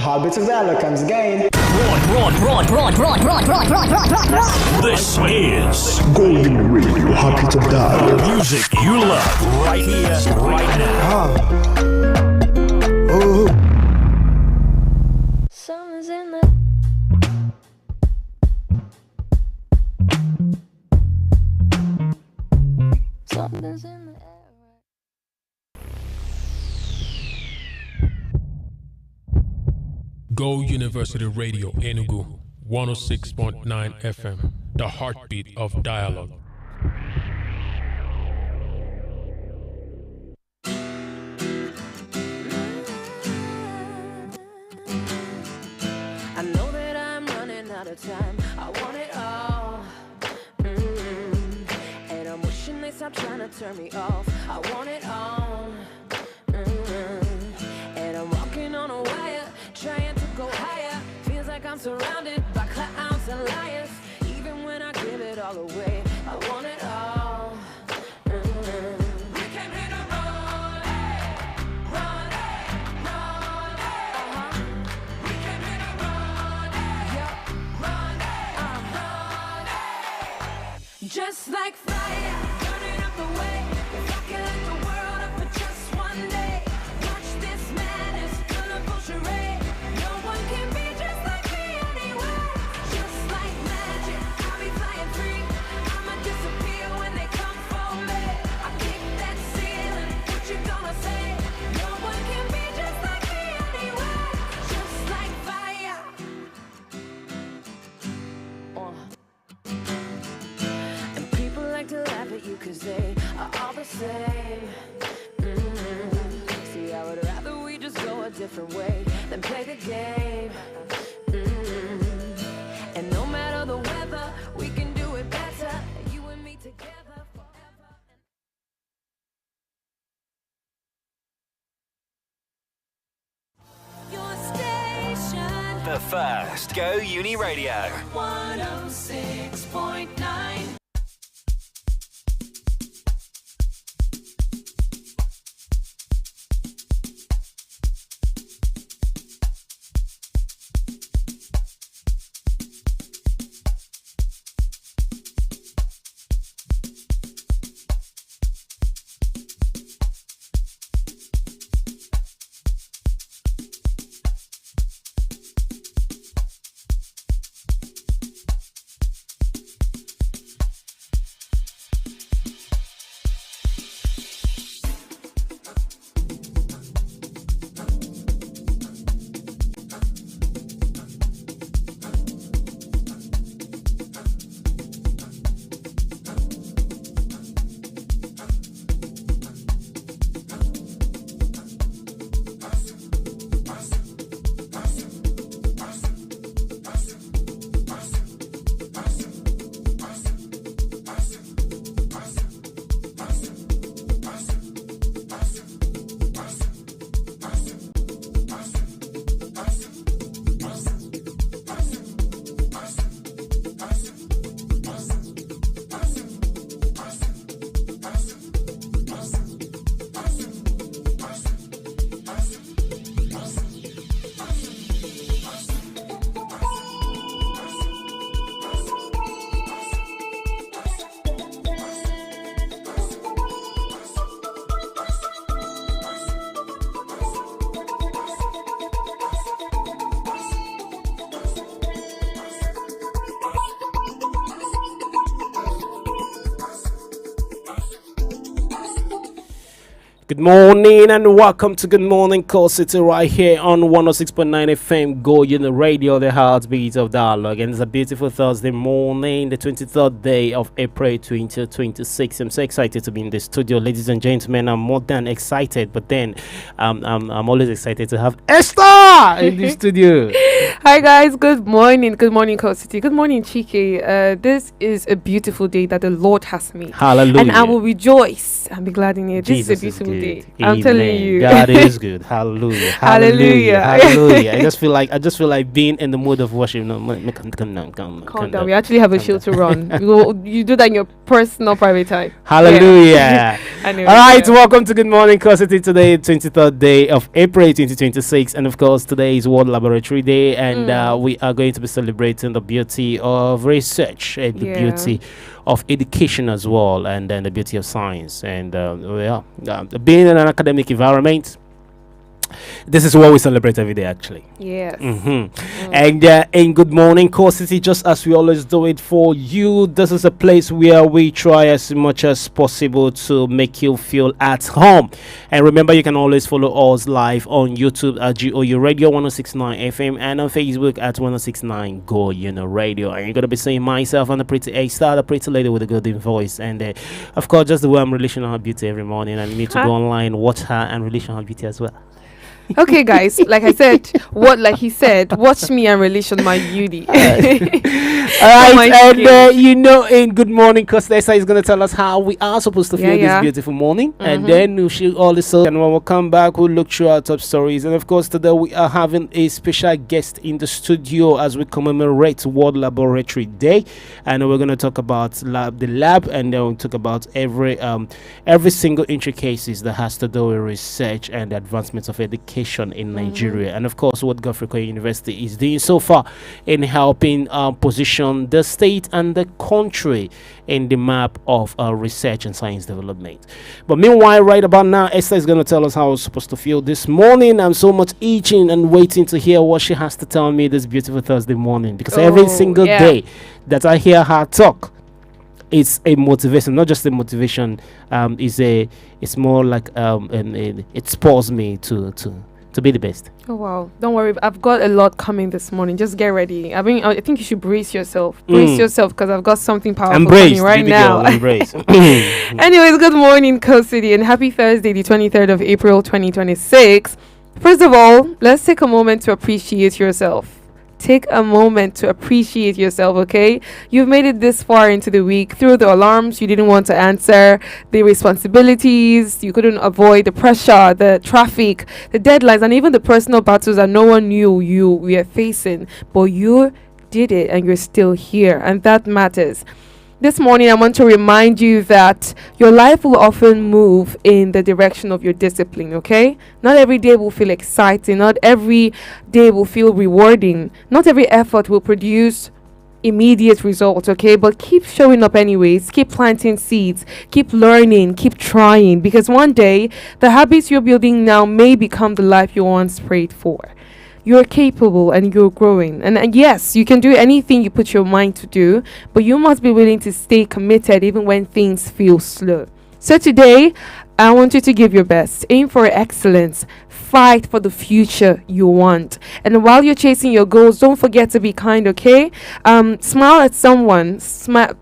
heartbeat of dialogue comes again. This is Golden Radio, heartbeat of dialogue. the music you love right here, right now. Summer's in the Something's in the air. Go University Radio Enugu 106.9 FM, the heartbeat of dialogue. I know that I'm running out of time. I want it all. And I'm wishing they stop trying to turn me off. I want it all. And I'm walking on a wire, trying to go higher. Feels like I'm surrounded by clowns and liars. Even when I give it all away, I want it all. We came here to run, run, run. We came here to run, run, run. Just like fire, burning up the way. If I can light the world up for just one day, watch this madness, colorful charade. No one can be just like me anyway. Just like magic, I'll be flying free. I'ma disappear when they come for me. I kick that ceiling, what you gonna say? No one can be just like me anyway. Just like fire. And people like to laugh at you cause they are all the same. See, I would rather we just go a different way than play the game. And no matter the weather, we can do it better. You and me together forever. Your station The first Go Uni Radio. 106.9. Good morning and welcome to Good Morning Call City right here on 106.9 FM Go Uni Radio, the heartbeat of dialogue. And it's a beautiful Thursday morning, the 23rd day of April 2026. I'm so excited to be in the studio, ladies and gentlemen. I'm more than excited, but then I'm always excited to have Esther in the studio. Hi guys, good morning. Good morning, Call City. Good morning, Chike. This is a beautiful day that the Lord has made. Hallelujah. And I will rejoice and be glad in it. This is a beautiful day. I'm telling you. God is good. Hallelujah. Hallelujah. Hallelujah. I just feel like being in the mood of worship. No, Calm down. We actually have a show to run. You do that in your personal private time. Hallelujah. Anyway, All right, yeah. welcome to Good Morning Curiosity today, 23rd day of April 2026. And of course, today is World Laboratory Day, and we are going to be celebrating the beauty of research and the beauty of education as well, and then the beauty of science. And being in an academic environment, this is what we celebrate every day, actually. Yes. And in Good Morning Core City, just as we always do it for you, this is a place where we try as much as possible to make you feel at home. And remember, you can always follow us live on YouTube at GOU Radio 1069 FM and on Facebook at 1069 Go Radio. And you're going to be seeing myself and the pretty A-star, the pretty lady with a golden voice. And of course, just the way I'm releasing her beauty every morning. And you need to go online, watch her, and release her beauty as well. Okay, guys. Like I said, he said, watch me and relation my beauty. All right, and in Good Morning, because Esther is going to tell us how we are supposed to feel this beautiful morning, and then she'll also, and when we come back, we'll look through our top stories. And of course, today we are having a special guest in the studio as we commemorate World Laboratory Day, and we're going to talk about the lab, and then we'll talk about every single intricacies that has to do with research and the advancements of education in Nigeria, and of course what Gulf University is doing so far in helping position the state and the country in the map of research and science development. But meanwhile, right about now, Esther is going to tell us how we're supposed to feel this morning. I'm so much itching and waiting to hear what she has to tell me this beautiful Thursday morning, because every single day that I hear her talk, it's a motivation, not just a motivation. It's more like it spurs me to be the best. Oh wow! Don't worry, I've got a lot coming this morning. Just get ready. I think you should brace yourself. Brace yourself, because I've got something powerful coming right now. Embrace. Anyways, good morning, Co City, and happy Thursday, the 23rd of April, 2026. First of all, let's take a moment to appreciate yourself. Take a moment to appreciate yourself, okay? You've made it this far into the week through the alarms you didn't want to answer, the responsibilities you couldn't avoid, the pressure, the traffic, the deadlines, and even the personal battles that no one knew you were facing. But you did it, and you're still here, and that matters. This morning, I want to remind you that your life will often move in the direction of your discipline, okay? Not every day will feel exciting. Not every day will feel rewarding. Not every effort will produce immediate results, okay? But keep showing up anyways. Keep planting seeds. Keep learning. Keep trying. Because one day, the habits you're building now may become the life you once prayed for. You're capable and you're growing. And yes, you can do anything you put your mind to do, but you must be willing to stay committed even when things feel slow. So today, I want you to give your best. Aim for excellence. Fight for the future you want. And while you're chasing your goals, don't forget to be kind, okay? Smile at someone. Smile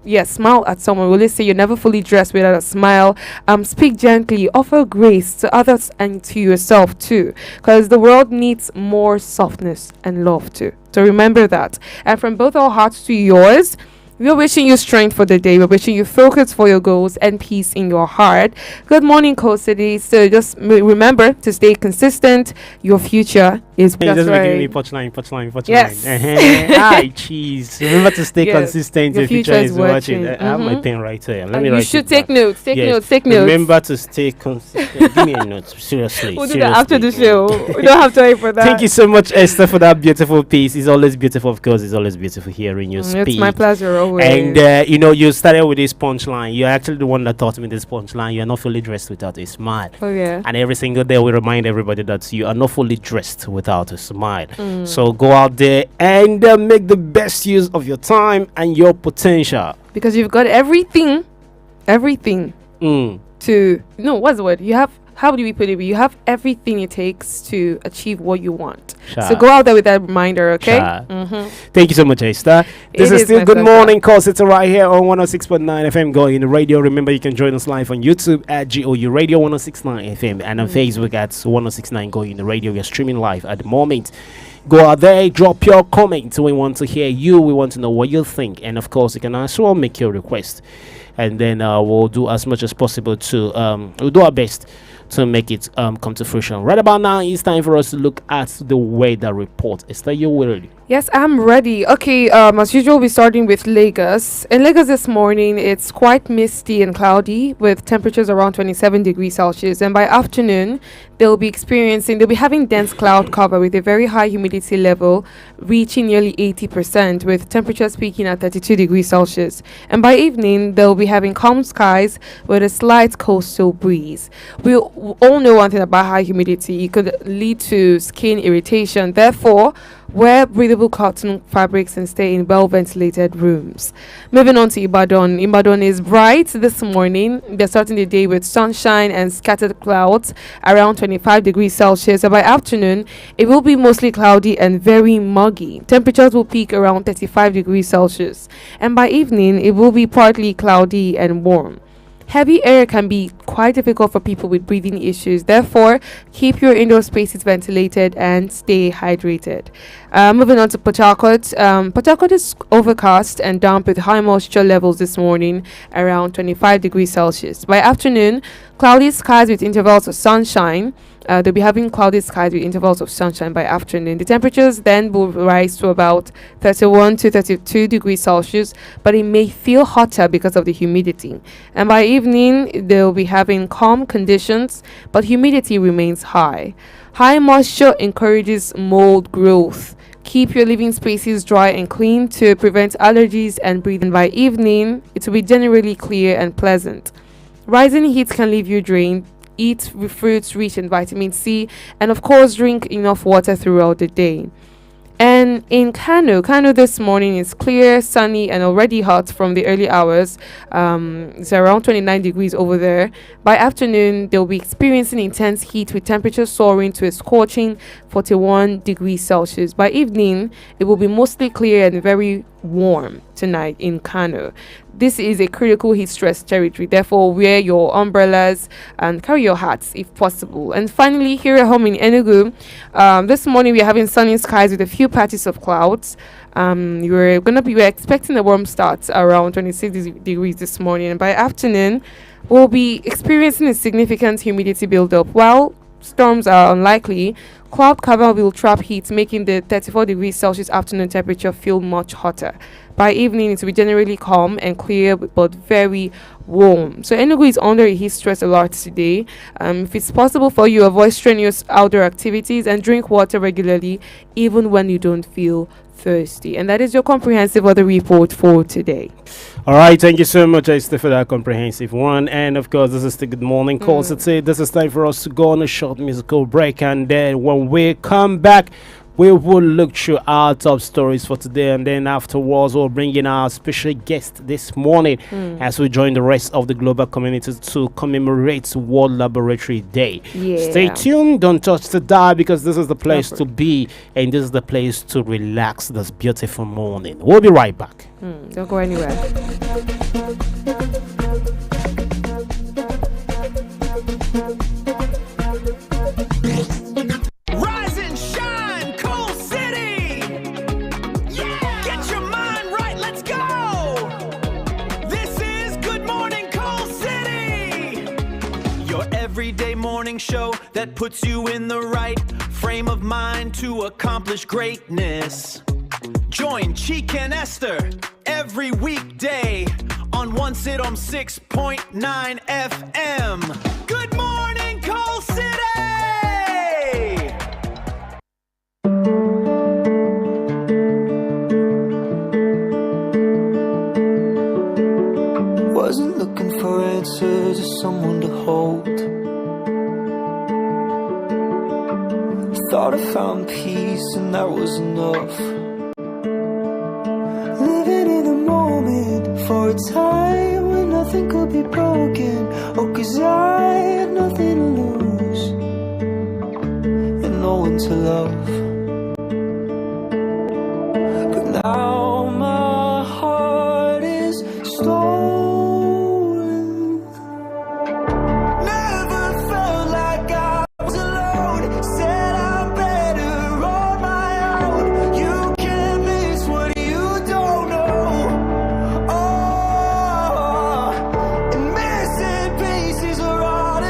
at someone. Will they say you're never fully dressed without a smile? Speak gently. Offer grace to others and to yourself too. Because the world needs more softness and love too. So remember that. And from both our hearts to yours, we're wishing you strength for the day. We're wishing you focus for your goals and peace in your heart. Good morning, Co City. So just remember to stay consistent. Your future is just right. Giving me punchline. Yes. Hi, cheese. Remember to stay consistent. Your future is watching. I have my pen right here. Let me write. You should take notes. Take notes. Remember to stay consistent. Give me a note. Seriously. We'll do that after the show. We don't have time for that. Thank you so much, Esther, for that beautiful piece. It's always beautiful, of course. It's always beautiful hearing you speak. It's my pleasure always. And you started with this punchline. You're actually the one that taught me this punchline. You're not fully dressed without a smile. Oh yeah. And every single day we remind everybody that you are not fully dressed without a smile. So go out there and make the best use of your time and your potential. Because you've got everything to what's the word? You have, how do we put it? You have everything it takes to achieve what you want. So go out there with that reminder, okay? Thank you so much, Esther. This is still Good Morning Call City right here on 106.9 FM Going in the Radio. Remember, you can join us live on YouTube at GOU Radio 1069 FM and on Facebook at 1069 Going in the Radio. We're streaming live at the moment. Go out there, drop your comments. We want to hear you. We want to know what you think. And of course, you can as well make your request. And then we'll do as much as possible to we'll do our best to make it come to fruition. Right about now, it's time for us to look at the weather report. Esther, you ready? Yes, I'm ready. Okay, as usual, we're starting with Lagos. In Lagos this morning, it's quite misty and cloudy with temperatures around 27 degrees Celsius. And by afternoon, they'll be having dense cloud cover with a very high humidity level reaching nearly 80%, with temperatures peaking at 32 degrees Celsius. And by evening, they'll be having calm skies with a slight coastal breeze. We all know one thing about high humidity. It could lead to skin irritation. Therefore, wear breathable cotton fabrics and stay in well-ventilated rooms. Moving on to Ibadan. Ibadan is bright this morning. They're starting the day with sunshine and scattered clouds around 25 degrees Celsius. And by afternoon, it will be mostly cloudy and very muggy. Temperatures will peak around 35 degrees Celsius. And by evening, it will be partly cloudy and warm. Heavy air can be quite difficult for people with breathing issues. Therefore, keep your indoor spaces ventilated and stay hydrated. Moving on to Port Harcourt. Port Harcourt is overcast and damp with high moisture levels this morning, around 25 degrees Celsius. By afternoon, cloudy skies with intervals of sunshine. They'll be having cloudy skies with intervals of sunshine by afternoon. The temperatures then will rise to about 31 to 32 degrees Celsius, but it may feel hotter because of the humidity. And by evening, they'll be having calm conditions, but humidity remains high. High moisture encourages mold growth. Keep your living spaces dry and clean to prevent allergies and breathing. By evening, it will be generally clear and pleasant. Rising heat can leave you drained. Eat fruits rich in vitamin C, and of course drink enough water throughout the day. And in Kano this morning is clear, sunny, and already hot from the early hours. It's around 29 degrees over there. By afternoon, they'll be experiencing intense heat with temperatures soaring to a scorching 41 degrees Celsius. By evening, it will be mostly clear and very warm tonight in Kano. This is a critical heat stress territory. Therefore, wear your umbrellas and carry your hats if possible. And finally, here at home in Enugu, this morning we are having sunny skies with a few patches of clouds. We're expecting a warm start around 26 degrees this morning. And by afternoon, we'll be experiencing a significant humidity buildup. While storms are unlikely, cloud cover will trap heat, making the 34 degrees Celsius afternoon temperature feel much hotter. By evening, it will be generally calm and clear, but very warm. So Enugu is under a heat stress alert today. If it's possible for you, avoid strenuous outdoor activities and drink water regularly, even when you don't feel thirsty. And that is your comprehensive weather report for today. All right, thank you so much, Esther, for that comprehensive one. And of course, this is the Good Morning Call. So this is time for us to go on a short musical break, and then when we come back, we will look through our top stories for today, and then afterwards we'll bring in our special guest this morning as we join the rest of the global community to commemorate World Laboratory Day. Stay tuned, don't touch the dial, because this is the place to be, and this is the place to relax this beautiful morning. We'll be right back. Don't go anywhere. Rise and shine, Coal City! Yeah! Get your mind right, let's go! This is Good Morning Coal City! Your everyday morning show that puts you in the right frame of mind to accomplish greatness. Join Chike and Esther every weekday on 106.9 FM. Good morning, Coal City! Wasn't looking for answers or someone to hold. Thought I found peace and that was enough. Living in the moment for a time when nothing could be broken. Oh, 'cause I had nothing to lose and no one to love. But now my heart is stolen. Never felt like I was alone. Said I'm better on my own. You can't miss what you don't know. Oh, and missing pieces are all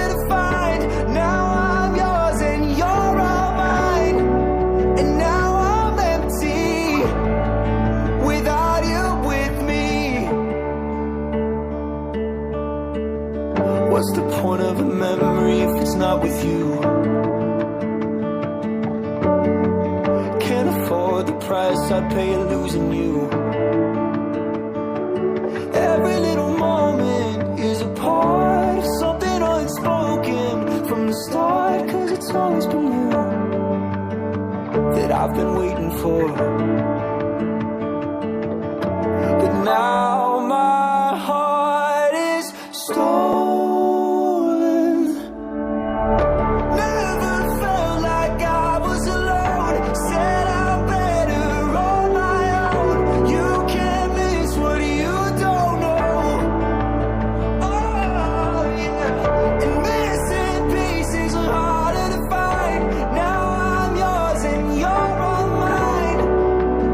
point of a memory if it's not with you? Can't afford the price I'd pay in losing you. Every little moment is a part of something unspoken from the start, 'cause it's always been you that I've been waiting for. But now my heart is stolen. Never felt like I was alone. Said I'm better on my own. You can't miss what you don't know. Oh yeah. And missing pieces are harder to find. Now I'm yours and you're all mine.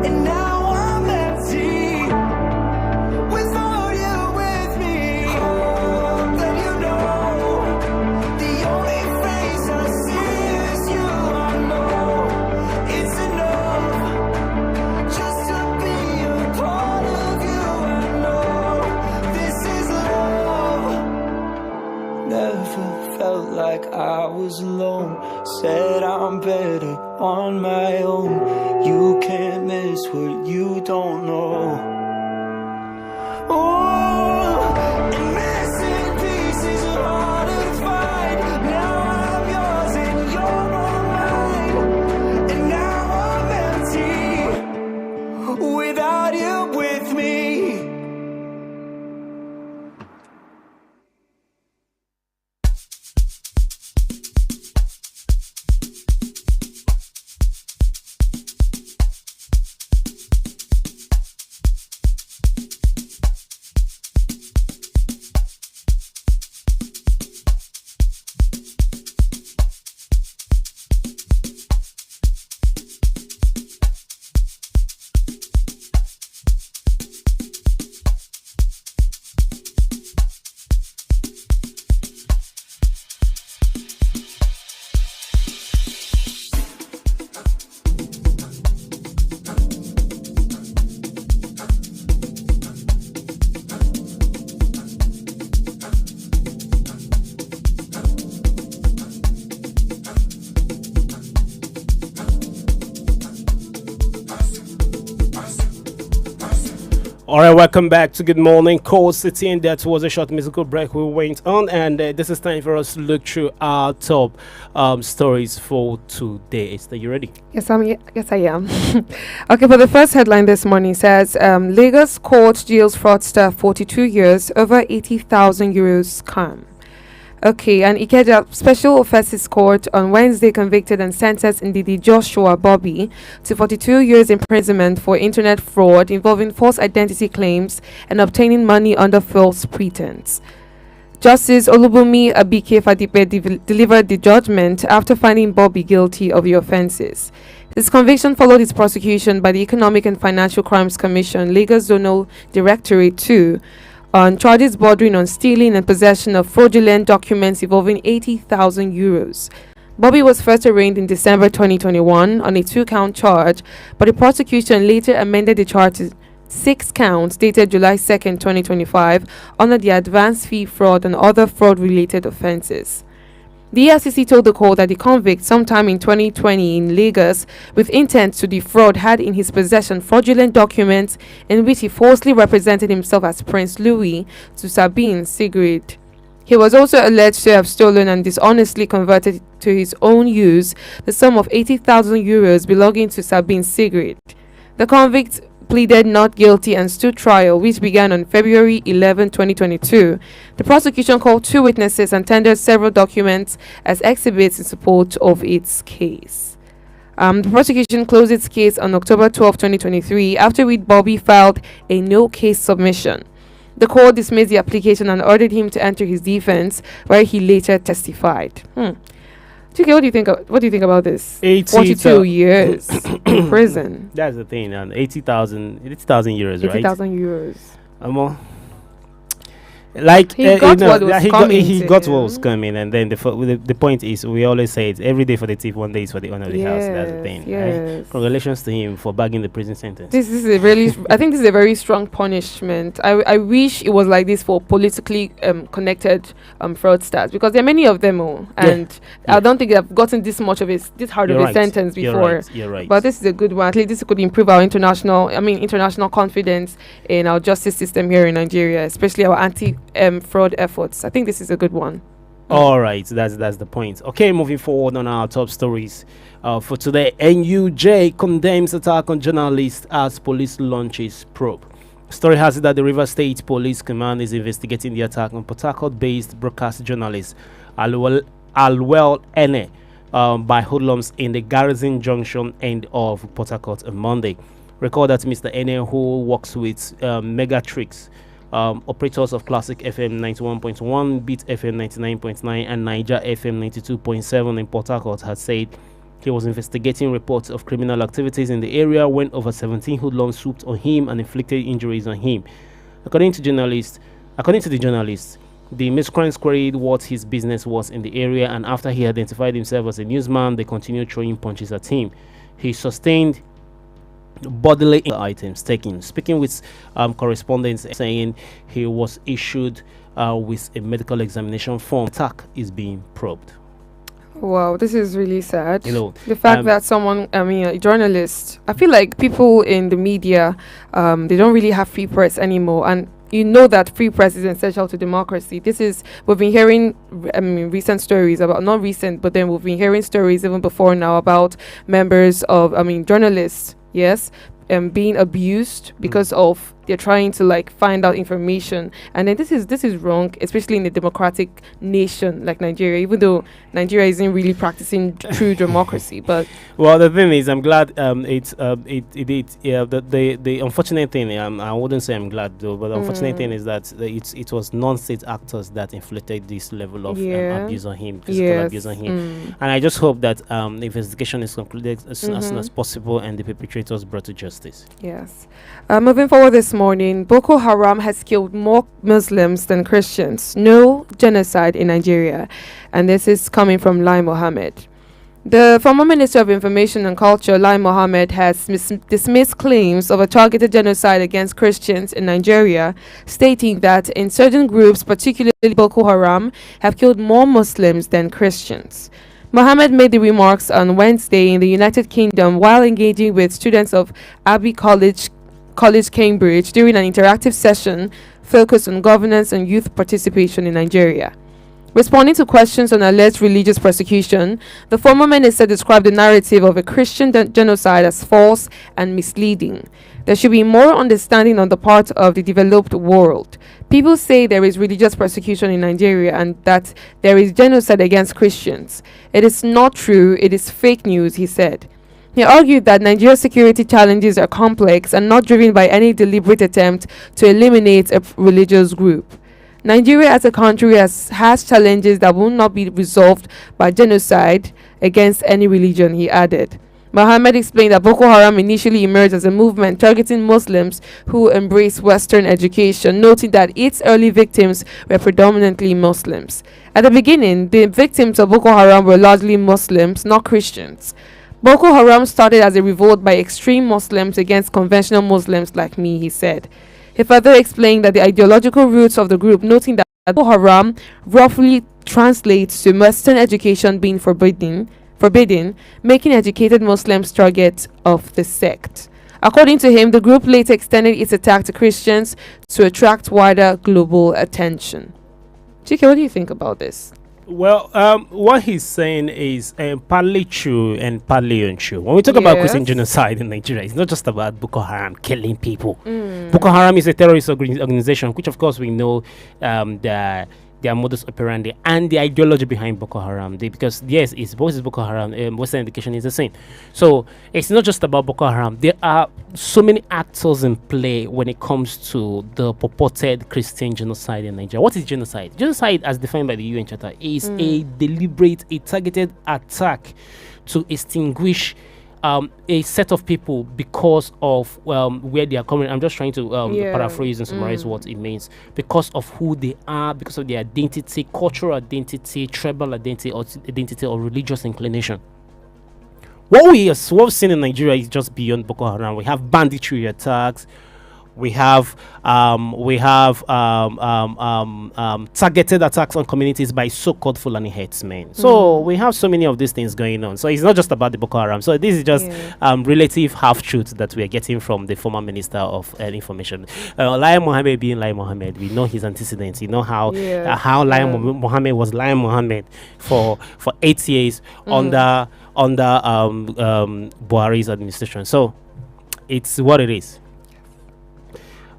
And now I'm empty without you with me. Hope that you know the only face I see is you. I know it's enough just to be a part of you. I know this is love. Never felt like I was alone. Said I'm better on my own. You can't miss what you don't know. Oh, and missing pieces are harder to find. Now I'm yours and you're all mine. And now I'm empty without you with me. All right, welcome back to Good Morning Cold City, and that was a short musical break we went on, and this is time for us to look through our top stories for today. Esther, you ready? Yes, yes, I am. Okay, for the first headline this morning says Lagos court jails fraudster 42 years over 80,000 euros scam. Okay, and Ikeja Special Offences Court on Wednesday convicted and sentenced Ndidi Joshua Bobby to 42 years imprisonment for internet fraud involving false identity claims and obtaining money under false pretense. Justice Olubunmi Abike Fadipe delivered the judgment after finding Bobby guilty of the offences. His conviction followed his prosecution by the Economic and Financial Crimes Commission, Lagos Zonal Directorate 2, on charges bordering on stealing and possession of fraudulent documents involving 80,000 euros. Bobby was first arraigned in December 2021 on a 2-count charge, but the prosecution later amended the charge to 6 counts dated July 2nd, 2025, under the advance fee fraud and other fraud-related offences. The EFCC told the court that the convict sometime in 2020 in Lagos with intent to defraud had in his possession fraudulent documents in which he falsely represented himself as Prince Louis to Sabine Sigrid. He was also alleged to have stolen and dishonestly converted to his own use the sum of 80,000 euros belonging to Sabine Sigrid. The convict pleaded not guilty and stood trial, which began on February 11, 2022. The prosecution called 2 witnesses and tendered several documents as exhibits in support of its case. The prosecution closed its case on October 12, 2023, after which Bobby filed a no-case submission. The court dismissed the application and ordered him to enter his defense, where he later testified. Chike, what do you think about this? 42 years in prison. That's the thing, and 80,000 euros, right? 80,000 euros. Like He got what was yeah, coming he to got what was him. coming, and then the point is, we always say it every day for the thief, one day is for the owner of the house. That's the Yes, thing. Right? yes. Congratulations to him for bagging the prison sentence. This is a really, I think this is a very strong punishment. I wish it was like this for politically connected fraudsters, because there are many of them, and Yeah. I don't think I've gotten this much of this hard You're of a right. sentence You're before. right. You're right. But this is a good one. At least this could improve our international confidence in our justice system here in Nigeria, especially our anti-fraud efforts. I think this is a good one. All right, that's the point. Okay, moving forward on our top stories for today. NUJ condemns attack on journalist as police launches probe. Story has it that the Rivers State Police Command is investigating the attack on Port Harcourt-based broadcast journalist Alwell Ene by hoodlums in the Garrison Junction end of Port Harcourt on Monday. Recall that Mr. Ene, who works with Megatrix, operators of Classic FM 91.1, Beat FM 99.9, and Niger FM 92.7 in Port Harcourt, had said he was investigating reports of criminal activities in the area when over 17 hoodlums swooped on him and inflicted injuries on him. According to the journalist, the miscreants queried what his business was in the area, and after he identified himself as a newsman, they continued throwing punches at him. He sustained bodily items taken. Speaking with correspondents, saying he was issued with a medical examination form. Attack is being probed. Wow, this is really sad. You know, The fact that someone, a journalist, I feel like people in the media, they don't really have free press anymore. And you know that free press is essential to democracy. We've been hearing, recent stories about, not recent, but then we've been hearing stories even before now about members of, journalists, yes, being abused because of they're trying to like find out information, and then this is wrong, especially in a democratic nation like Nigeria, even though Nigeria isn't really practicing true democracy. But well, the thing is, I'm glad the unfortunate thing, I wouldn't say I'm glad though, but the unfortunate thing is that it was non-state actors that inflicted this level of abuse on him, physical abuse on him, and I just hope that the investigation is concluded as soon as possible and the perpetrators brought to justice. yes, moving forward this morning, Boko Haram has killed more Muslims than Christians. No genocide in Nigeria. And this is coming from Lai Mohammed. The former Minister of Information and Culture, Lai Mohammed, has dismissed claims of a targeted genocide against Christians in Nigeria, stating that insurgent groups, particularly Boko Haram, have killed more Muslims than Christians. Mohammed made the remarks on Wednesday in the United Kingdom while engaging with students of Abbey College, Cambridge, during an interactive session focused on governance and youth participation in Nigeria. Responding to questions on alleged religious persecution, the former minister described the narrative of a Christian genocide as false and misleading. There should be more understanding on the part of the developed world. People say there is religious persecution in Nigeria and that there is genocide against Christians. It is not true, it is fake news, he said. He argued that Nigeria's security challenges are complex and not driven by any deliberate attempt to eliminate a religious group. Nigeria as a country has challenges that will not be resolved by genocide against any religion, he added. Mohammed explained that Boko Haram initially emerged as a movement targeting Muslims who embrace Western education, noting that its early victims were predominantly Muslims. At the beginning, the victims of Boko Haram were largely Muslims, not Christians. Boko Haram started as a revolt by extreme Muslims against conventional Muslims like me, he said. He further explained that the ideological roots of the group, noting that Boko Haram roughly translates to Western education being forbidden, making educated Muslims target of the sect. According to him, the group later extended its attack to Christians to attract wider global attention. Chike, what do you think about this? Well, what he's saying is partly true and partly untrue. When we talk about Christian genocide in Nigeria, it's not just about Boko Haram killing people. Boko Haram is a terrorist organization, which of course we know their modus operandi and the ideology behind Boko Haram. Because yes, it's both Boko Haram, Western education is the same. So it's not just about Boko Haram. There are so many actors in play when it comes to the purported Christian genocide in Nigeria. What is genocide? Genocide, as defined by the UN Charter, is a deliberate, a targeted attack to extinguish a set of people because of where they are coming. I'm just trying to paraphrase and summarize what it means. Because of who they are, because of their identity, cultural identity, tribal identity, or religious inclination. What we've seen in Nigeria is just beyond Boko Haram. We have banditry attacks. We have targeted attacks on communities by so-called Fulani headsmen. So we have so many of these things going on. So it's not just about the Boko Haram. So this is just relative half-truth that we are getting from the former Minister of Information. Lai Mohammed being Lai Mohammed, we know his antecedents. You know how Lai Mohammed was Lai Mohammed for 8 years under Buhari's administration. So it's what it is.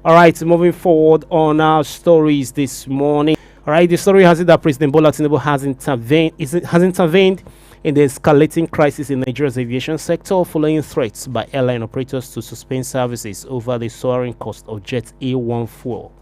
All right, moving forward on our stories this morning. All right, the story has it that President Bola Tinubu has intervened in the escalating crisis in Nigeria's aviation sector following threats by airline operators to suspend services over the soaring cost of Jet A1 fuel.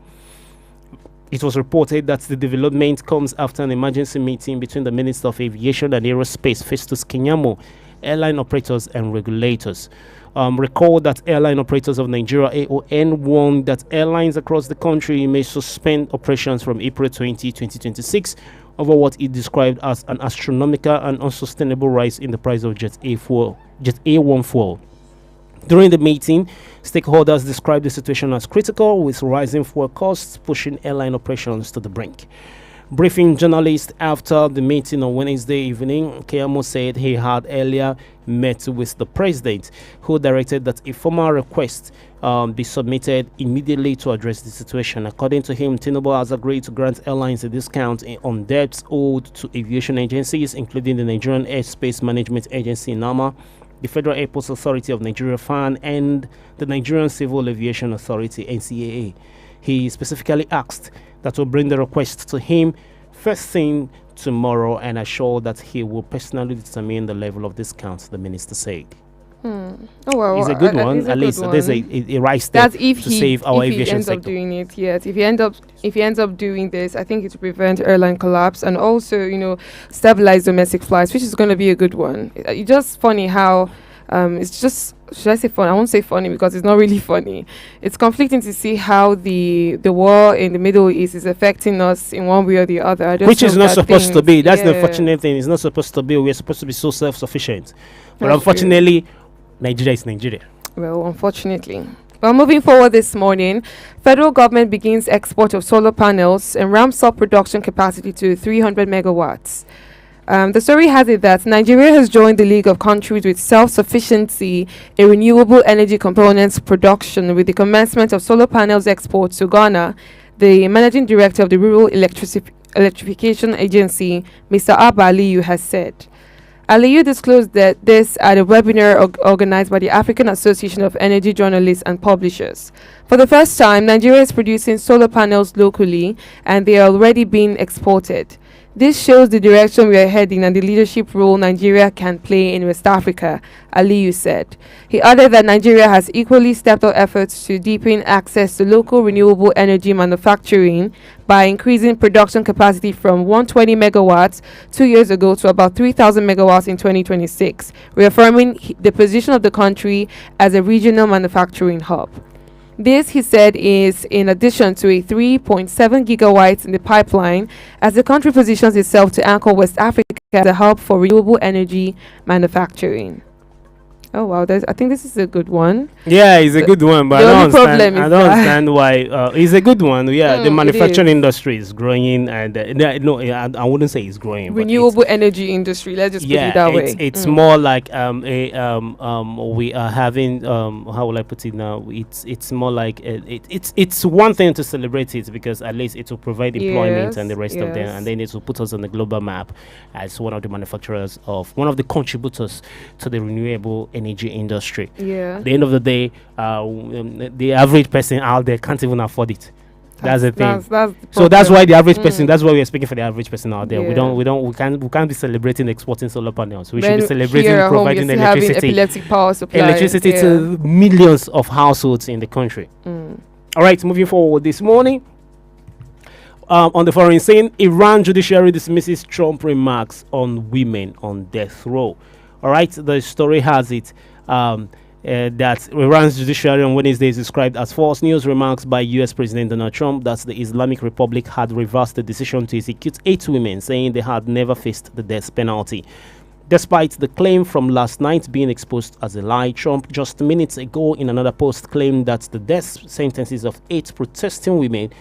It was reported that the development comes after an emergency meeting between the Minister of Aviation and Aerospace, Festus Keyamo, airline operators and regulators. Recall that Airline Operators of Nigeria (AON) warned that airlines across the country may suspend operations from April 20, 2026 over what it described as an astronomical and unsustainable rise in the price of Jet A1 fuel. During the meeting, stakeholders described the situation as critical, with rising fuel costs pushing airline operations to the brink. Briefing journalists after the meeting on Wednesday evening, Keyamo said he had earlier met with the president, who directed that a formal request be submitted immediately to address the situation. According to him, Tinubu has agreed to grant airlines a discount on debts owed to aviation agencies, including the Nigerian Airspace Management Agency (NAMA), the Federal Airports Authority of Nigeria (FAN), and the Nigerian Civil Aviation Authority (NCAA). He specifically asked that will bring the request to him first thing tomorrow and assured that he will personally determine the level of discount, the minister said. Oh well, it's a good one. At least there's a right step to save our aviation sector. Doing it, yes. If he ends up doing this, I think it will prevent airline collapse and also, stabilize domestic flights, which is going to be a good one. It's just funny how it's just, should I say funny? I won't say funny because it's not really funny. It's conflicting to see how the war in the Middle East is affecting us in one way or the other. Which is not supposed to be. That's the unfortunate thing. It's not supposed to be. We're supposed to be so self-sufficient. But unfortunately, Nigeria is Nigeria. Well, unfortunately. Well, moving forward this morning, federal government begins export of solar panels and ramps up production capacity to 300 megawatts. The story has it that Nigeria has joined the League of Countries with self-sufficiency in renewable energy components production with the commencement of solar panels exports to Ghana. The managing director of the Rural Electrification Agency, Mr. Abba Aliyu, has said. Aliyu disclosed that this at a webinar organized by the African Association of Energy Journalists and Publishers. For the first time, Nigeria is producing solar panels locally and they are already being exported. This shows the direction we are heading and the leadership role Nigeria can play in West Africa, Aliyu said. He added that Nigeria has equally stepped up efforts to deepen access to local renewable energy manufacturing by increasing production capacity from 120 megawatts 2 years ago to about 3,000 megawatts in 2026, reaffirming the position of the country as a regional manufacturing hub. This, he said, is in addition to a 3.7 gigawatts in the pipeline as the country positions itself to anchor West Africa as a hub for renewable energy manufacturing. Oh wow, I think this is a good one. Yeah, it's a good one, but I don't understand why. It's a good one. Yeah, the manufacturing industry is growing, and I wouldn't say it's growing. Renewable energy industry. Let's just put it that way. It's more like we are having how will I put it now? It's more like it's one thing to celebrate it because at least it will provide employment and the rest of them, and then it will put us on the global map as one of the manufacturers of one of the contributors to the renewable energy industry. At the end of the day, the average person out there can't even afford it. That's the thing. That's why the average person. That's why we're speaking for the average person out there. We can't be celebrating exporting solar panels. We should be celebrating providing electricity to millions of households in the country. All right, moving forward this morning. On the foreign scene, Iran judiciary dismisses Trump remarks on women on death row. All right, the story has it that Iran's judiciary on Wednesday is described as false news. Remarks by U.S. President Donald Trump that the Islamic Republic had reversed the decision to execute 8 women, saying they had never faced the death penalty. Despite the claim from last night being exposed as a lie, Trump just minutes ago in another post claimed that the death sentences of 8 protesting women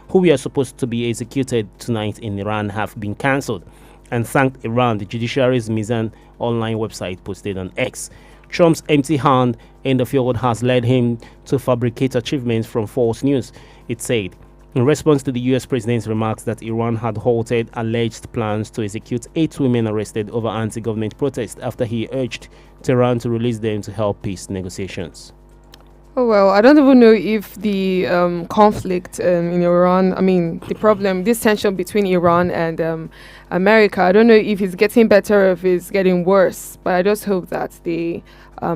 who were supposed to be executed tonight in Iran have been cancelled, and thanked Iran. The judiciary's Mizan online website posted on X. Trump's empty hand in the field has led him to fabricate achievements from false news, it said. In response to the U.S. president's remarks that Iran had halted alleged plans to execute 8 women arrested over anti-government protests after he urged Tehran to release them to help peace negotiations. Oh well, I don't even know if the conflict in Iran, I mean, the problem, this tension between Iran and America, I don't know if it's getting better or if it's getting worse, but I just hope that they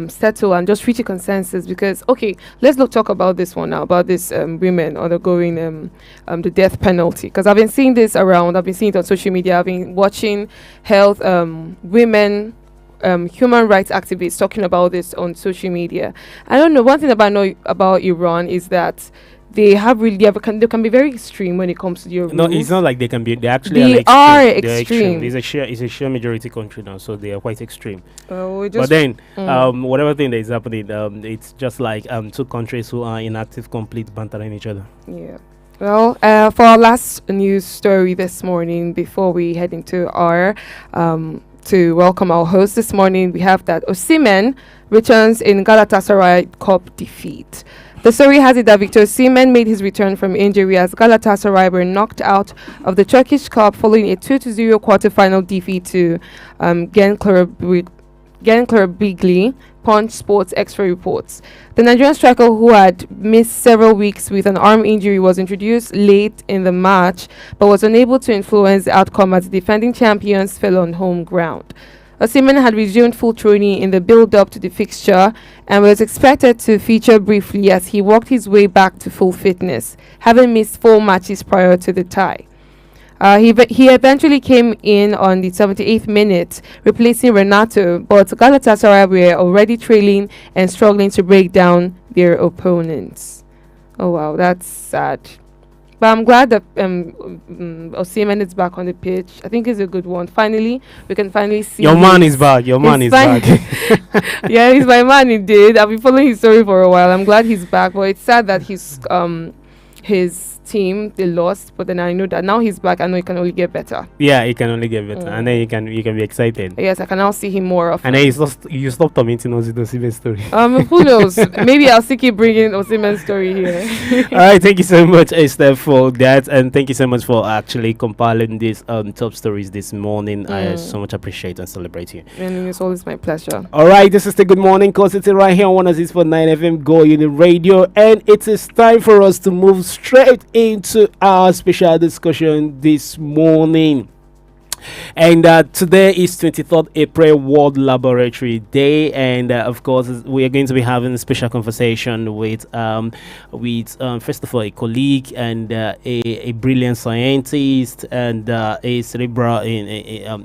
settle and just reach a consensus because, okay, let's talk about this one now, about this women undergoing the death penalty, because I've been seeing this around, I've been seeing it on social media, I've been watching health, women, human rights activists talking about this on social media. I don't know. One thing I know about Iran is that they can be very extreme when it comes to their No, rules. it's not like they can be. They actually They are are They're extreme. It's a sheer majority country now, so they are quite extreme. We But just then, whatever thing that is happening, it's just like 2 countries who are in active, complete bantering each other. yeah. Well, for our last news story this morning, before we head into our to welcome our host this morning, we have that Osimhen returns in Galatasaray Cup defeat. The story has it that Victor Osimhen made his return from injury as Galatasaray were knocked out of the Turkish Cup following a 2-0 quarter-final defeat to Gençlerbirliği. Punch Sports Extra reports. The Nigerian striker, who had missed several weeks with an arm injury, was introduced late in the match but was unable to influence the outcome as the defending champions fell on home ground. Osimhen had resumed full training in the build-up to the fixture and was expected to feature briefly as he worked his way back to full fitness, having missed 4 matches prior to the tie. He eventually came in on the 78th minute, replacing Renato, but Galatasaray were already trailing and struggling to break down their opponents. Oh wow, that's sad. But I'm glad that Osimhen is back on the pitch. I think it's a good one. Finally, we can finally see Your man is back. Your man is back. Yeah, he's my man indeed. I've been following his story for a while. I'm glad he's back, but it's sad that his team they lost, but then I know that now he's back. I know it can only get better. Yeah, it can only get better, and then you can be excited. Yes, I can now see him more often. And then you stop tormenting us with the Osimhen story. Who knows? Maybe I'll still keep bringing Osimhen's story here. All right, thank you so much, Esther, for that, and thank you so much for actually compiling these top stories this morning. I so much appreciate and celebrate you. And it's always my pleasure. All right, this is the Good Morning Call City right here on 106.9 FM Go Unit Radio, and it is time for us to move straight into our special discussion this morning. And today is 23rd April, World Laboratory Day, and of course we are going to be having a special conversation with first of all a colleague and a brilliant scientist and a cerebral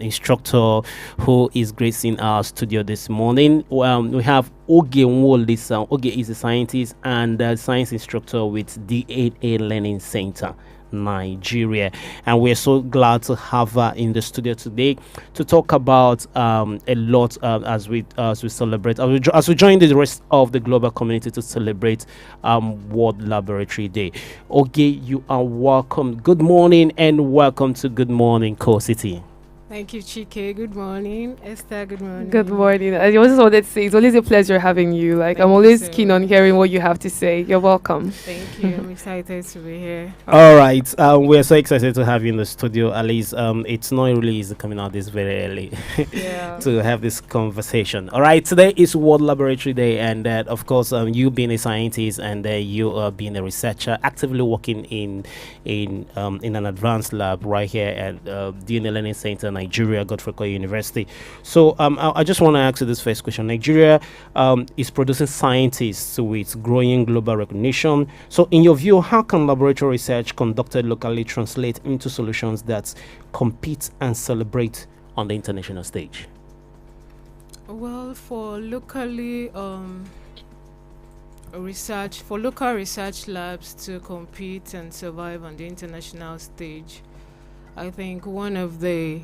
instructor who is gracing our studio this morning. We have Oge Nwole. Oge is a scientist and science instructor with DNA Learning Center Nigeria, and we're so glad to have her in the studio today to talk about a lot as we celebrate as we join the rest of the global community to celebrate World Laboratory Day. Okay, you are welcome. Good morning and welcome to Good Morning Core City. Thank you, Chike. Good morning. Esther, good morning. Good morning. I just wanted to say it's always a pleasure having you. Like, Thank I'm you always so keen on hearing what you have to say. You're welcome. Thank you. I'm excited to be here. All right, we're so excited to have you in the studio. At least it's not really easy coming out this very early Yeah. to have this conversation. All right, today is World Laboratory Day, and of course, you being a scientist and you being a researcher, actively working in an advanced lab right here at DNA Learning Center Nigeria, Godfrey University. So I just want to ask you this first question. Nigeria is producing scientists with growing global recognition. So in your view, how can laboratory research conducted locally translate into solutions that compete and celebrate on the international stage? Well, for locally research, for local research labs to compete and survive on the international stage, I think one of the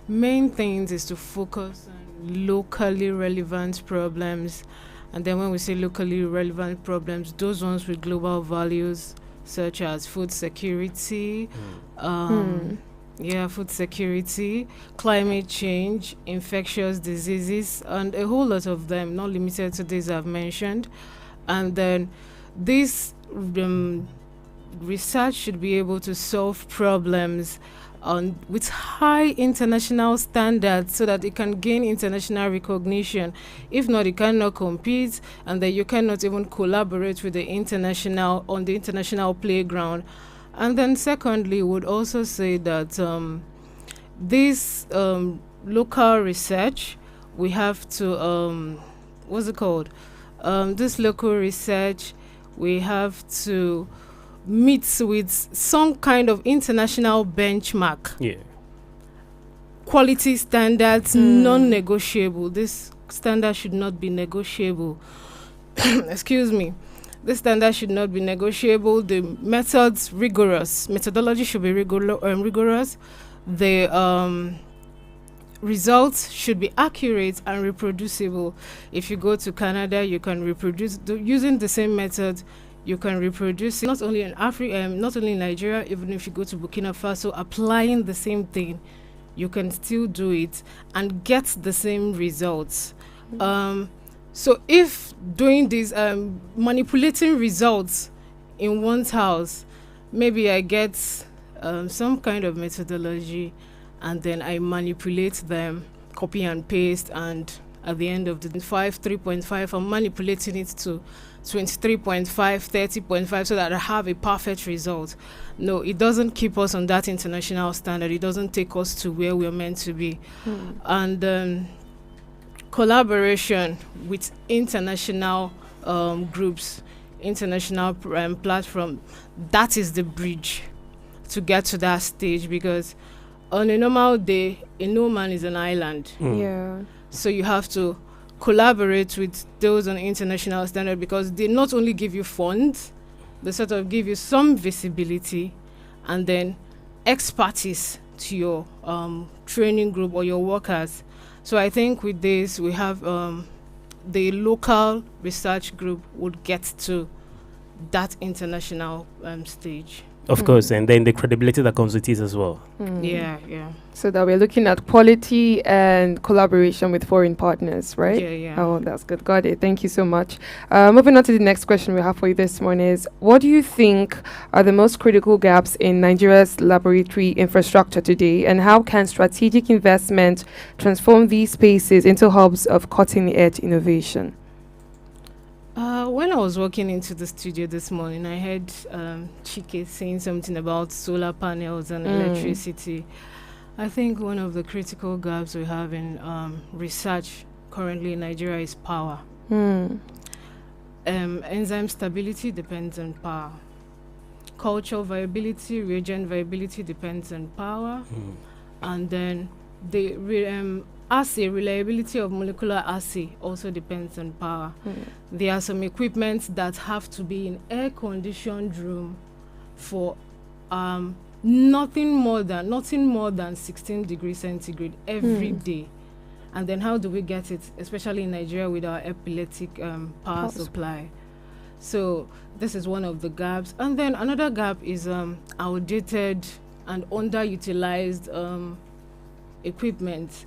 main things is to focus on locally relevant problems. And then when we say locally relevant problems, those ones with global values such as food security, food security, climate change, infectious diseases, and a whole lot of them, not limited to these I've mentioned. And then this research should be able to solve problems with high international standards so that it can gain international recognition. If not, it cannot compete, and then you cannot even collaborate with the international on the international playground. And then secondly, would also say that this local research, we have to what's it called? This local research, we have to meet with some kind of international benchmark. Yeah. Quality standards, non-negotiable. This standard should not be negotiable. Excuse me. This standard should not be negotiable. The methods rigorous. Methodology should be rigorous. The results should be accurate and reproducible. If you go to Canada, you can reproduce using the same method. You can reproduce it not only in Africa, not only in Nigeria. Even if you go to Burkina Faso, applying the same thing, you can still do it and get the same results. So if doing this, manipulating results in one's house, maybe I get some kind of methodology and then I manipulate them, copy and paste, and at the end of the 3.5, I'm manipulating it to 23.5, 30.5 so that I have a perfect result. No, it doesn't keep us on that international standard. It doesn't take us to where we're meant to be. And collaboration with international groups, international platform, that is the bridge to get to that stage, because on a normal day, no man is an island. Yeah. So you have to collaborate with those on international standard, because they not only give you funds, they sort of give you some visibility and then expertise to your training group or your workers. So I think with this, we have the local research group would get to that international stage. Of course, and then the credibility that comes with it as well. Yeah. So that we're looking at quality and collaboration with foreign partners, right? Yeah. Oh, that's good. Got it. Thank you so much. Moving on to the next question we have for you this morning is, what do you think are the most critical gaps in Nigeria's laboratory infrastructure today, and how can strategic investment transform these spaces into hubs of cutting-edge innovation? When I was walking into the studio this morning, I heard Chike saying something about solar panels and electricity. I think one of the critical gaps we have in research currently in Nigeria is power. Enzyme stability depends on power. Cultural viability, reagent viability depends on power. And then the assay, reliability of molecular assay also depends on power. There are some equipment that have to be in air-conditioned room for nothing more than 16 degrees centigrade every day. And then how do we get it, especially in Nigeria with our epileptic power supply? So this is one of the gaps. And then another gap is outdated and underutilized equipment.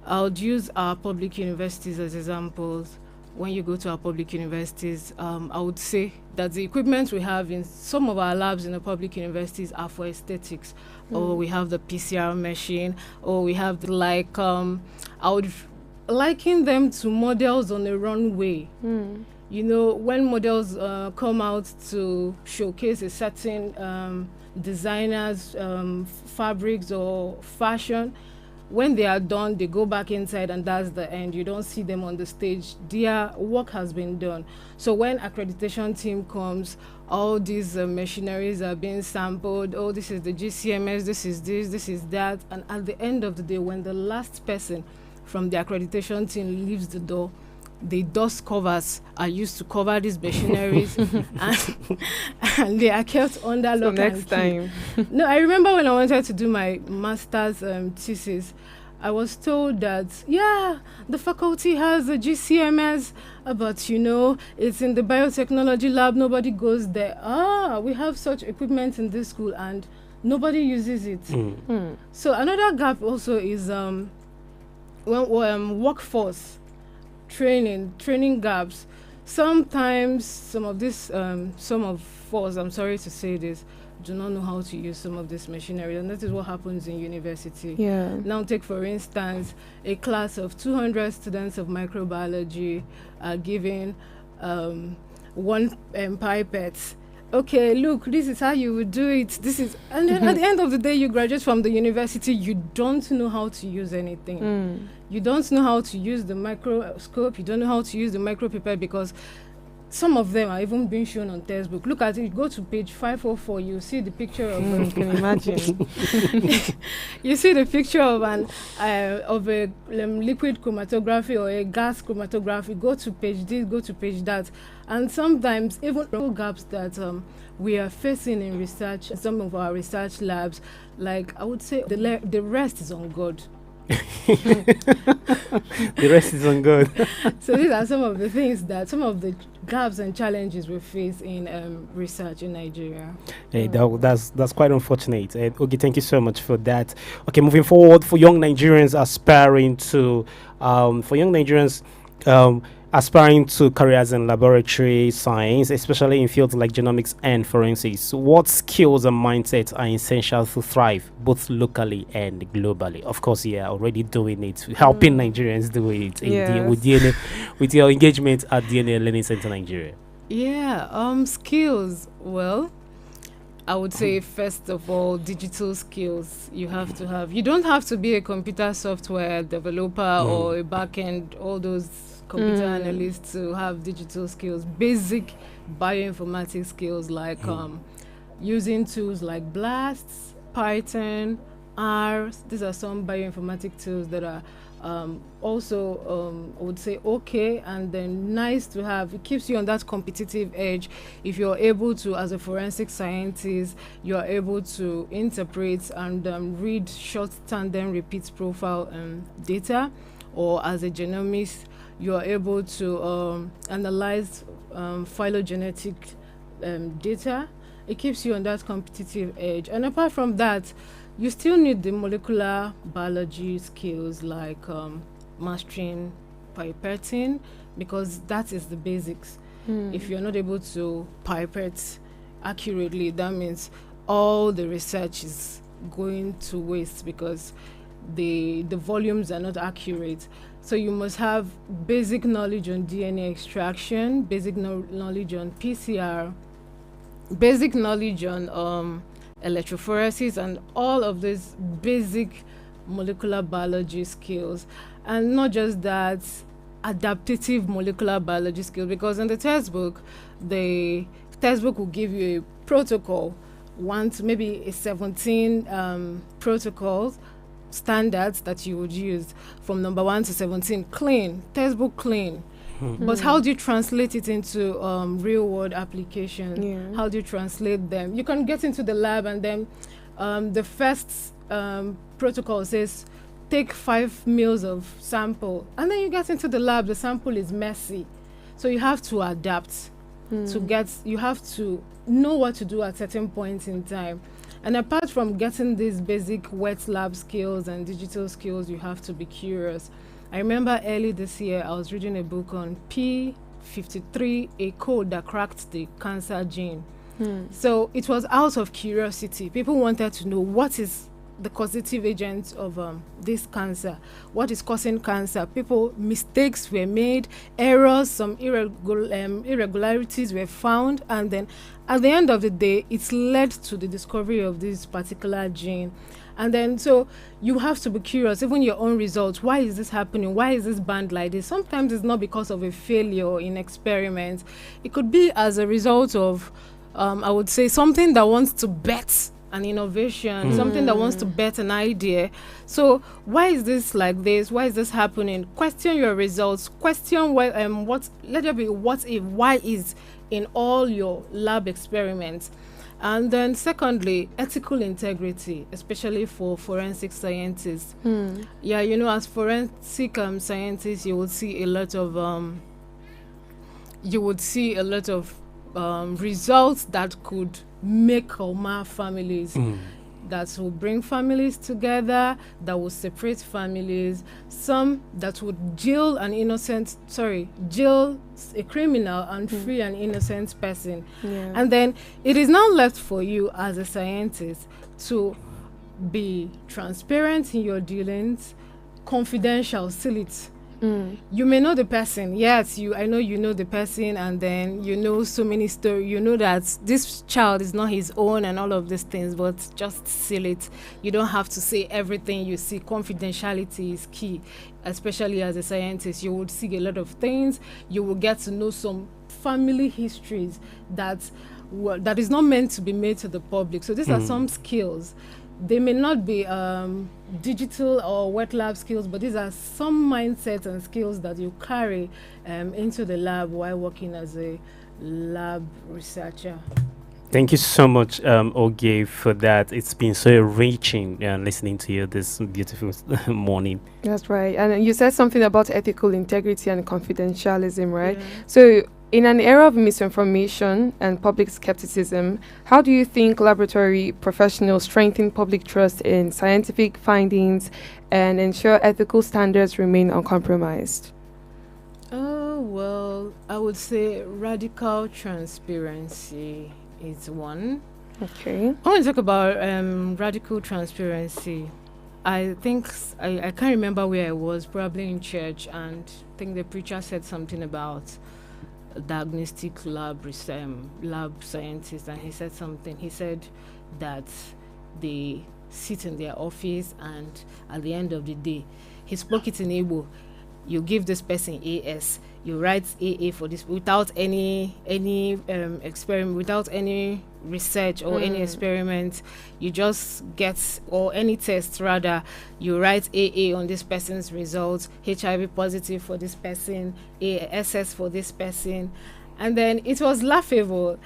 I would use our public universities as examples. When you go to our public universities, I would say that the equipment we have in some of our labs in the public universities are for aesthetics. Or we have the PCR machine, or we have the I would liken them to models on a runway. You know, when models come out to showcase a certain designer's fabrics or fashion, when they are done, they go back inside and that's the end. You don't see them on the stage. Their work has been done. So when accreditation team comes, all these machineries are being sampled. Oh, this is the GCMS, this is that. And at the end of the day, when the last person from the accreditation team leaves the door, the dust covers are used to cover these machineries and they are kept under So lock next and key. time. No, I remember when I wanted to do my master's thesis, I was told that, yeah, the faculty has a GCMS, but it's in the biotechnology lab, nobody goes there. We have such equipment in this school and nobody uses it. So another gap also is workforce training gaps. Sometimes some of us, I'm sorry to say this, do not know how to use some of this machinery, and that is what happens in university. Yeah. Now take for instance a class of 200 students of microbiology are given one pipette. Okay, look, this is how you would do it. And then at the end of the day, you graduate from the university, you don't know how to use anything. You don't know how to use the microscope, you don't know how to use the micropipette, because some of them are even being shown on textbook. Look at it, go to page 504, you see the picture of You can imagine. you see the picture of a liquid chromatography or a gas chromatography. Go to page this, go to page that. And sometimes even gaps that we are facing in research, some of our research labs, like I would say the rest is on God. The rest is on God. So these are some of the things some of the gaps and challenges we face in research in Nigeria. Hey, that's quite unfortunate. Okay, thank you so much for that. Okay, moving forward, for young Nigerians aspiring to careers in laboratory science, especially in fields like genomics and forensics, what skills and mindsets are essential to thrive both locally and globally? Of course, you are already doing it, helping Nigerians do it with your engagement at DNA Learning Center Nigeria. Yeah, skills. Well, I would say first of all, digital skills you have to have. You don't have to be a computer software developer or a backend, all those computer analysts to have digital skills. Basic bioinformatics skills like using tools like BLAST, Python, R. These are some bioinformatic tools that are also I would say okay and then nice to have. It keeps you on that competitive edge. If you're able to, as a forensic scientist, you're able to interpret and read short tandem repeat profile data, or as a genomist, you're able to analyze phylogenetic data. It keeps you on that competitive edge. And apart from that, you still need the molecular biology skills like mastering pipetting, because that is the basics. If you're not able to pipette accurately, that means all the research is going to waste because the volumes are not accurate. So you must have basic knowledge on DNA extraction, basic knowledge on PCR, basic knowledge on electrophoresis, and all of these basic molecular biology skills. And not just that, adaptive molecular biology skills, because in the textbook will give you a protocol, maybe a 17 protocols, standards that you would use from number 1 to 17, clean, textbook clean. But how do you translate it into real world application? Yeah. How do you translate them? You can get into the lab and then the first protocol says take 5 mils of sample, and then you get into the lab, the sample is messy. So you have to adapt you have to know what to do at certain points in time. And apart from getting these basic wet lab skills and digital skills, you have to be curious. I remember early this year, I was reading a book on P53, a code that cracked the cancer gene. So it was out of curiosity. People wanted to know what is the causative agent of this cancer, what is causing cancer. Mistakes were made, errors, some irregularities were found, and then at the end of the day, it's led to the discovery of this particular gene. And then so you have to be curious, even your own results. Why is this happening? Why is this band like this? Sometimes it's not because of a failure in experiments. It could be as a result of, I would say, something that wants to bet an innovation, something that wants to bet an idea. So why is this like this? Why is this happening? Question your results. Question what. Let there be what if, why is in all your lab experiments. And then secondly, ethical integrity, especially for forensic scientists. Yeah, you know, as forensic scientists, you would see a lot of results that could make or mar families, that will bring families together, that will separate families, some that would jail a criminal and free an innocent person. And then it is now left for you as a scientist to be transparent in your dealings, confidential, seal it. You may know the person. Yes, I know you know the person, and then you know so many stories. You know that this child is not his own and all of these things, but just seal it. You don't have to say everything you see. Confidentiality is key, especially as a scientist. You would see a lot of things. You will get to know some family histories that is not meant to be made to the public. So these are some skills. They may not be digital or wet lab skills, but these are some mindsets and skills that you carry into the lab while working as a lab researcher. Thank you so much, Oge, for that. It's been so enriching listening to you this beautiful morning. That's right. And you said something about ethical integrity and confidentialism, right? So in an era of misinformation and public skepticism, how do you think laboratory professionals strengthen public trust in scientific findings and ensure ethical standards remain uncompromised? Oh, well, I would say radical transparency is one. Okay. I want to talk about radical transparency. I think I can't remember where I was, probably in church, and I think the preacher said something about diagnostic lab scientist, and he said that they sit in their office, and at the end of the day, he spoke it in Igbo. You give this person AS, you write AA for this without any experiment, without any research or any experiment. You just get, or any test rather, you write AA on this person's results, HIV positive for this person, SS for this person. And then it was laughable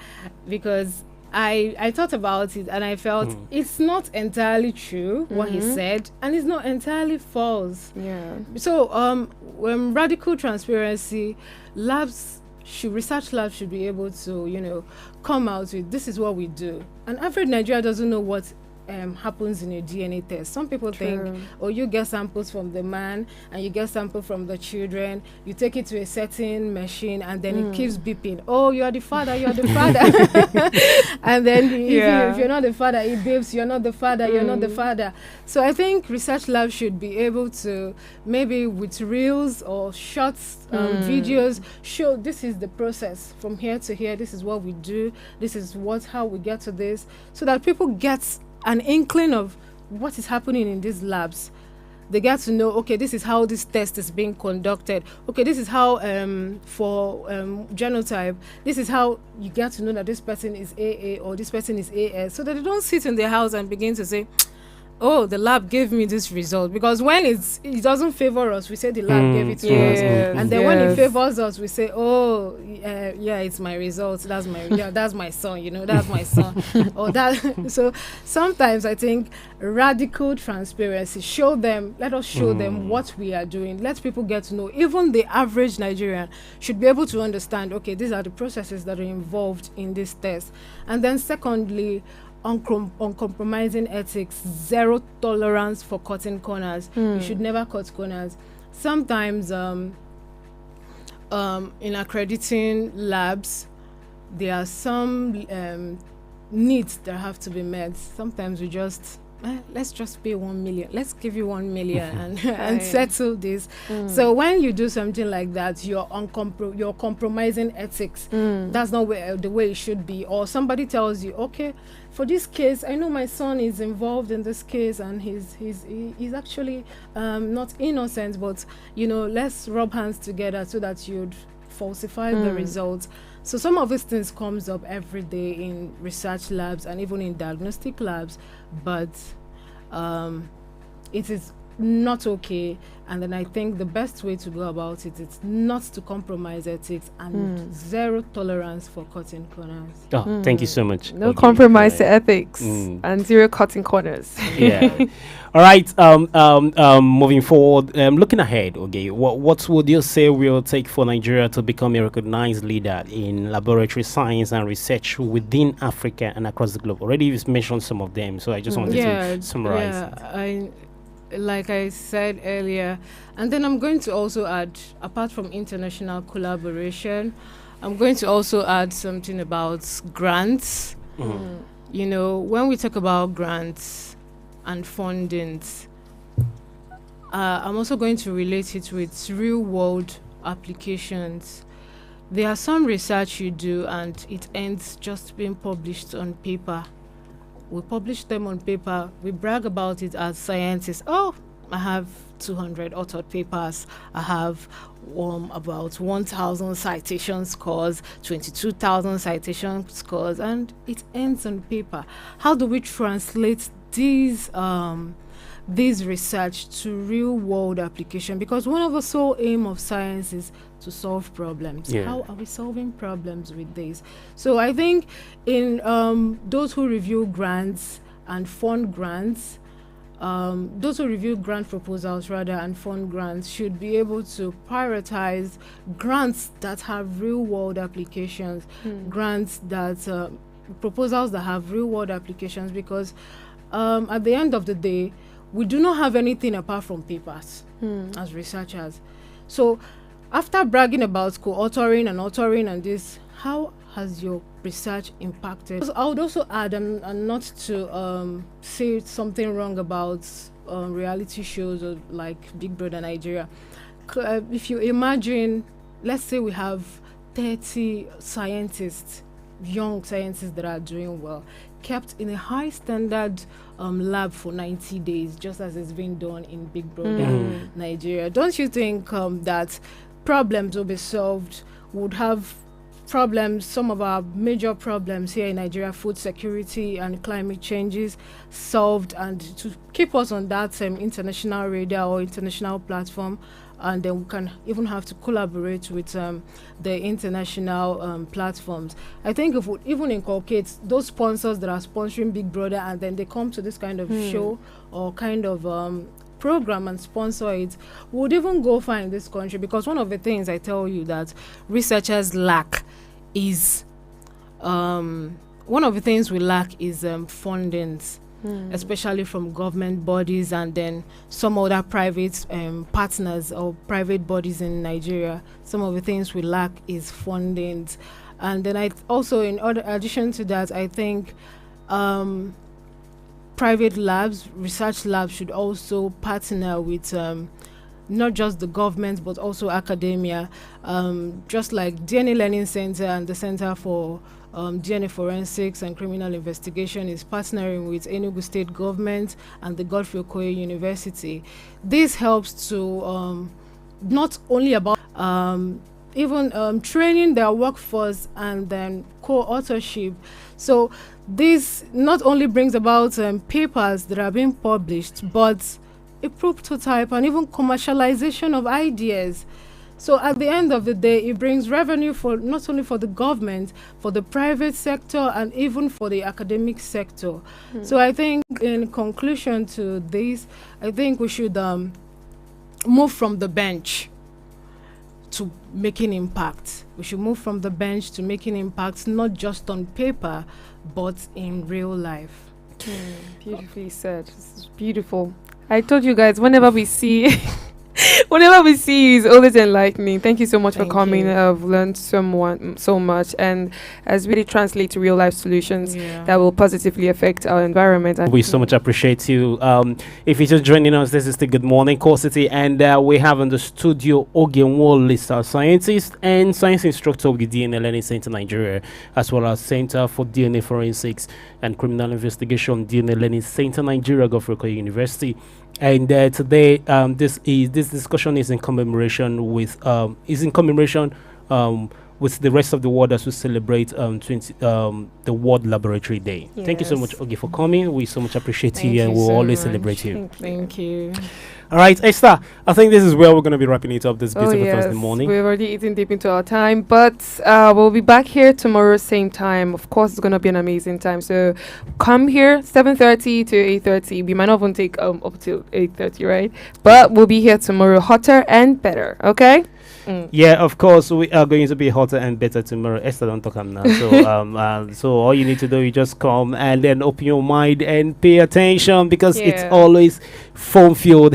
because I thought about it and I felt it's not entirely true what he said, and it's not entirely false. Yeah. So when radical transparency, research labs should be able to, come out with, this is what we do. And average Nigeria doesn't know what happens in a DNA test. Some people think, you get samples from the man and you get sample from the children, you take it to a certain machine and then it keeps beeping. Oh, you're the father, you're the father. And then if you're not the father, it beeps, you're not the father, you're not the father. So I think research labs should be able to, maybe with reels or shorts, videos, show this is the process from here to here, this is what we do, this is how we get to this, so that people get an inkling of what is happening in these labs. They get to know, okay, this is how this test is being conducted. Okay, this is how for genotype, this is how you get to know that this person is AA or this person is AS, so that they don't sit in their house and begin to say, oh, the lab gave me this result. Because when it doesn't favor us, we say the lab gave it to us. And then when it favors us, we say, oh, it's my results. That's my son, that's my son. Or that. So sometimes I think radical transparency, let us show them what we are doing. Let people get to know. Even the average Nigerian should be able to understand, okay, these are the processes that are involved in this test. And then secondly, uncompromising ethics, zero tolerance for cutting corners. You should never cut corners. Sometimes in accrediting labs, there are some needs that have to be met. Sometimes we just let's just pay 1 million. Let's give you 1 million and settle this. So when you do something like that, you're compromising ethics. That's not the way it should be. Or somebody tells you, okay, for this case, I know my son is involved in this case and he's actually not innocent, but let's rub hands together so that you'd falsify the results. So some of these things comes up every day in research labs and even in diagnostic labs, but it is not okay. And then I think the best way to go about it is not to compromise ethics and zero tolerance for cutting corners. Oh, thank you so much. No Okay, compromise to right. ethics and zero cutting corners. Yeah. All right. Moving forward, looking ahead. Okay. What would you say will take for Nigeria to become a recognized leader in laboratory science and research within Africa and across the globe? Already you've mentioned some of them, so I just wanted to summarize. Yeah, like I said earlier, and then I'm going to also add, apart from international collaboration, I'm going to also add something about grants. You know, when we talk about grants and fundings, I'm also going to relate it with real world applications. There are some research you do and it ends just being published on paper. We publish them on paper, we brag about it as scientists. Oh, I have 200 authored papers, I have about 1,000 citation scores, 22,000 citation scores, and it ends on paper. How do we translate these research to real world application? Because one of the sole aim of science is to solve problems. Yeah. How are we solving problems with this? So I think in those who review grants and fund grants, those who review grant proposals rather and fund grants should be able to prioritize grants that have real world applications, grants that proposals that have real world applications, because at the end of the day, we do not have anything apart from papers as researchers. So after bragging about co-authoring and authoring and this, how has your research impacted? I would also add, and not to say something wrong about reality shows or like Big Brother Nigeria. If you imagine, let's say we have 30 scientists, young scientists that are doing well, kept in a high standard lab for 90 days, just as it's been done in Big Brother Nigeria. Don't you think that problems will be solved? Would have problems, some of our major problems here in Nigeria, food security and climate changes, solved, and to keep us on that international radar or international platform. And then we can even have to collaborate with the international platforms. I think if we even inculcate those sponsors that are sponsoring Big Brother and then they come to this kind of show or kind of program and sponsor it, we would even go far in this country. Because one of the things I tell you that researchers lack is one of the things we lack is fundings, especially from government bodies and then some other private partners or private bodies in Nigeria. Some of the things we lack is fundings. And then I also, in addition to that, I think private labs, research labs should also partner with not just the government but also academia, just like DNA Learning Center and the Center for DNA Forensics and Criminal Investigation is partnering with Enugu State Government and the Godfrey Okoye University. This helps to not only about even training their workforce and then co-authorship. So this not only brings about papers that are being published, but a prototype and even commercialization of ideas. So at the end of the day, it brings revenue for not only for the government, for the private sector, and even for the academic sector. So I think in conclusion to this, I think we should move from the bench to making impact. We should move from the bench to making impact, not just on paper, but in real life. Beautifully said. This is beautiful. I told you guys, whenever we see whenever we see you, it's always enlightening. Thank you so much for coming. I've learned so much, and has really translate to real life solutions that will positively affect our environment. We so much appreciate you. If you're just joining us, this is the Good Morning Core City, and we have in the studio Ogenwo Lisa, scientist and science instructor of the DNA Learning Center Nigeria, as well as Center for DNA Forensics and Criminal Investigation, DNA Learning Center Nigeria, Godfrey Okoye University. And today, this discussion is in commemoration with with the rest of the world as we celebrate the World Laboratory Day. Thank you so much, Yes. Ogie, for coming. We so much appreciate Thank you, and you we'll so always much. celebrate you. Thank you. All right, Esther, I think this is where we're going to be wrapping it up this Oh beautiful yes, Thursday morning. we're already eating deep into our time, but we'll be back here tomorrow same time. Of course, it's gonna be an amazing time. So come here 7:30 to 8:30. We might not even take up till 8:30, right? But we'll be here tomorrow, hotter and better. Okay. Yeah, of course, we are going to be hotter and better tomorrow. Esther, don't talk now. So, so all you need to do is just come and then open your mind and pay attention, because it's Yeah. always fun-filled,